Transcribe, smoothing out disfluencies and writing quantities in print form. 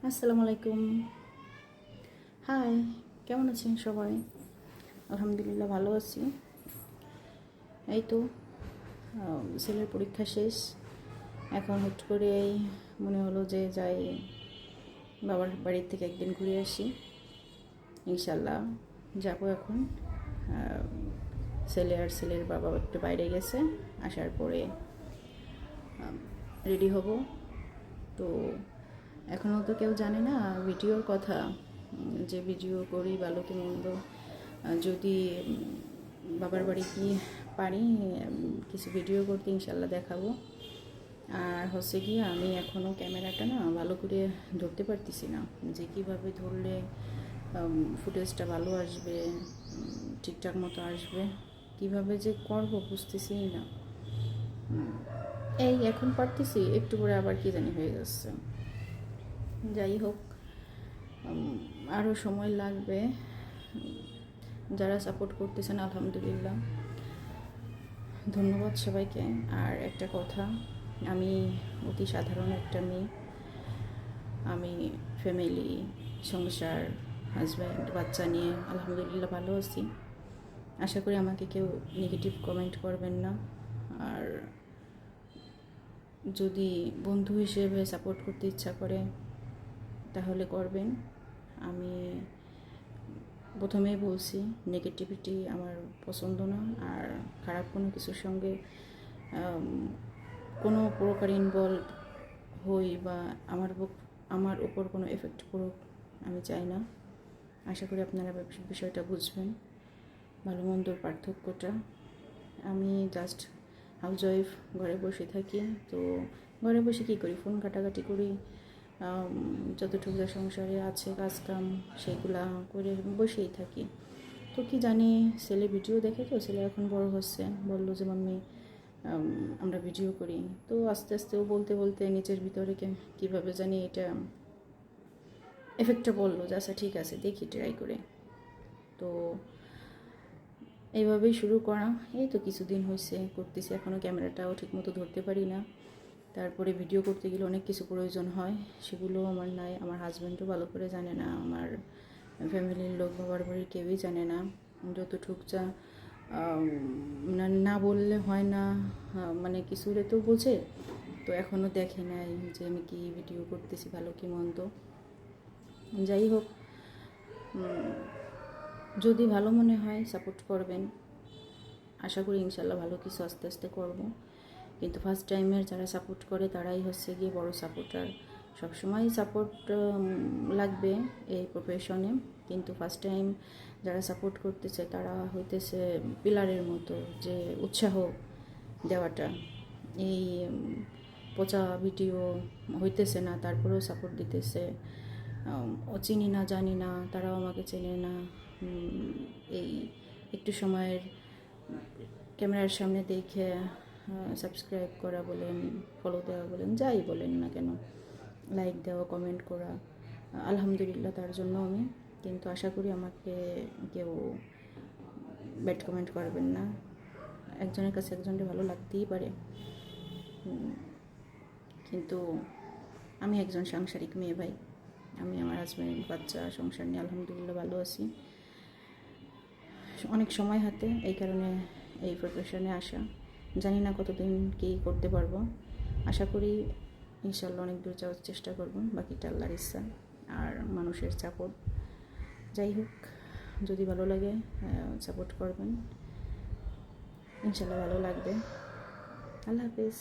আসসালামু আলাইকুম। হাই, কেমন আছেন সবাই? আলহামদুলিল্লাহ ভালো আছি। এই তো ছেলের পরীক্ষা শেষ। এখন হুট করে মনে হলো যে যাই বাবার বাড়ির থেকে একদিন ঘুরে আসি। ইনশাল্লাহ যাবো এখন। ছেলে আর ছেলের বাবা একটু বাইরে গেছে, আসার পরে রেডি হব। তো এখনও তো কেউ জানে না ভিডিওর কথা, যে ভিডিও করি ভালো কি মন্দ। যদি বাবার বাড়ি গিয়ে পারি কিছু ভিডিও করতে ইনশাল্লাহ দেখাবো। আর হচ্ছে কি, আমি এখনও ক্যামেরাটা না ভালো করে ধরতে পারতেছি না, যে কীভাবে ধরলে ফুটেজটা ভালো আসবে, ঠিকঠাক মতো আসবে, কিভাবে যে করবো বুঝতেছি না। এই এখন পারতেছি, একটু করে আবার কি জানি হয়ে যাচ্ছে। যাই হোক, আরও সময় লাগবে। যারা সাপোর্ট করতেছেন আলহামদুলিল্লাহ, ধন্যবাদ সবাইকে। আর একটা কথা, আমি অতি সাধারণ একটা মেয়ে। আমি ফ্যামিলি, সংসার, হাজব্যান্ড, বাচ্চা নিয়ে আলহামদুলিল্লাহ ভালো আছি। আশা করি আমাকে কেউ নেগেটিভ কমেন্ট করবেন না। আর যদি বন্ধু হিসেবে সাপোর্ট করতে ইচ্ছা করে তাহলে করবেন। আমি প্রথমেই বলছি, নেগেটিভিটি আমার পছন্দ না। আর খারাপ কোনো কিছুর সঙ্গে কোনো প্রকার ইনভলভ হই বা আমার উপর কোনো এফেক্ট পড়ুক আমি চাই না। আশা করি আপনারা বিষয়টা বুঝবেন, ভালো মন্দর পার্থক্যটা। আমি জাস্ট হাউস ওয়াইফ, ঘরে বসে থাকি। তো ঘরে বসে কী করি, ফোন ঘাটাঘাটি করি, যতটুকু যা সংসারে আছে কাজকাম সেগুলা করে বসেই থাকি। তো কি জানি, ছেলে ভিডিও দেখে, তো ছেলে এখন বড় হচ্ছে, বললো যে মাম্মি আমরা ভিডিও করি। তো আস্তে আস্তে ও বলতে বলতে নিচের ভিতরে কীভাবে জানি এটা এফেক্টটা বললো যে আচ্ছা ঠিক আছে দেখি ট্রাই করে। তো এইভাবেই শুরু করা। এই তো কিছুদিন হয়েছে করতেছি, এখনও ক্যামেরাটাও ঠিকমতো ধরতে পারি না। তারপরে ভিডিও করতে গেলে অনেক কিছু প্রয়োজন হয়, সেগুলো আমার নাই। আমার হাজব্যান্ডও ভালো করে জানে না, আমার ফ্যামিলির লোক, বাবার বাড়ির কেউই জানে না। যতটুক যা না বললে হয় না, মানে কিছু তো বোঝে। তো এখনও দেখে নাই যে আমি কি ভিডিও করতেছি, ভালো কি মন্দ। যাই হোক, যদি ভালো মনে হয় সাপোর্ট করবেন। আশা করি ইনশাল্লাহ ভালো কিছু আস্তে আস্তে করব। কিন্তু ফার্স্ট টাইমের যারা সাপোর্ট করে তারাই হচ্ছে গিয়ে বড় সাপোর্টার। সবসময় সাপোর্ট লাগবে এই প্রফেশনে, কিন্তু ফার্স্ট টাইম যারা সাপোর্ট করতেছে তারা হইতেছে পিলারের মতো, যে উৎসাহ দেওয়াটা। এই পচা ভিডিও হইতেছে না, তারপরেও সাপোর্ট দিতেছে। ও চিনি না, জানি না, তারাও আমাকে চেনে না। এই একটু সময়ের ক্যামেরার সামনে দেখে সাবস্ক্রাইব করা বলেন, ফলো দেওয়া বলেন, যাই বলেন না কেন, লাইক দেওয়া, কমেন্ট করা, আলহামদুলিল্লাহ তার জন্য আমি। কিন্তু আশা করি আমাকে কেউ ব্যাড কমেন্ট করবেন না। একজনের কাছে একজনের ভালো লাগতেই পারে, কিন্তু আমি একজন সাংসারিক মেয়ে ভাই। আমি আমার হাজব্যান্ড, বাচ্চা, সংসার নিয়ে আলহামদুলিল্লাহ ভালো আছি। অনেক সময় হাতে, এই কারণে এই প্রফেশনে আসা। জানি না কতদিন কী করতে পারবো। আশা করি ইনশাল্লাহ অনেক দূর যাওয়ার চেষ্টা করব, বাকিটা আল্লাহর ইচ্ছা আর মানুষের সাপোর্ট। যাই হোক, যদি ভালো লাগে সাপোর্ট করবেন, ইনশাল্লাহ ভালো লাগবে। আল্লাহ হাফেজ।